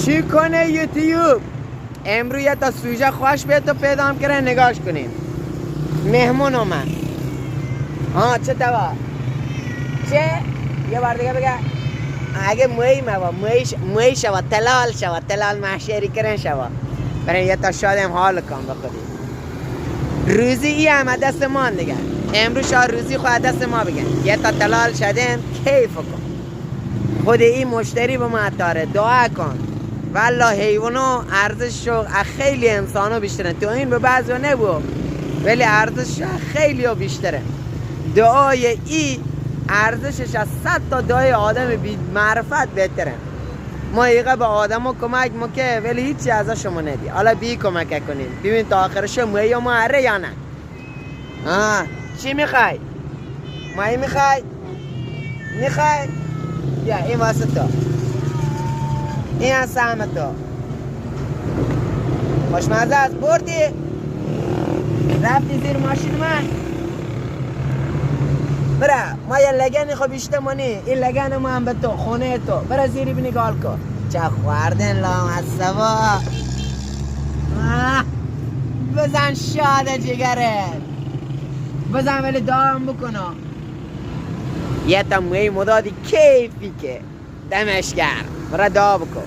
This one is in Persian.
چی کنه یوتیوب؟ امروز یه تا سوژه خوش بیاد تو پیدا کرده نگاش کنیم. مهمون اومد. چه توا؟ چه؟ یه بار دیگه بگه اگه موی شوا تلال محشری کرن شوا برای یه تا شادم حال کن بخودی. روزی ای همه دست ما دیگه. امروز شاد روزی خود دست ما بگن یه تا تلال شدیم کیف کن. خود این مشتری به ما داره دعا کن. والله حیوانو ارزششو خیلی انسانو بیشتره. تو این به بعضی نبود ولی ارزشش خیلی ها بیشتره. دعای ای ارزشش از 100 تا دعای آدم بی معرفت بهتره. ما ایقا به آدم ها کمک مکه ولی هیچی ازش شما ندی. حالا بی کمک کنیم ببین تا آخرش موی یا مهره یا نه. چی میخوای؟ مایی میخوای؟ بیا این واسه تو، این از سهم تو. خوشمزه از بردی؟ رفتی زیر ماشین من؟ برا ما یه لگن خو بیشتمانی این لگن ما هم به تو خونه تو. برا زیری بینی گال کن چه خوردن لام از سوا. بزن شاده جگره بزن ولی دام بکنم یه تا موی مدادی کیفی که دمش گرم. برا دا بکن.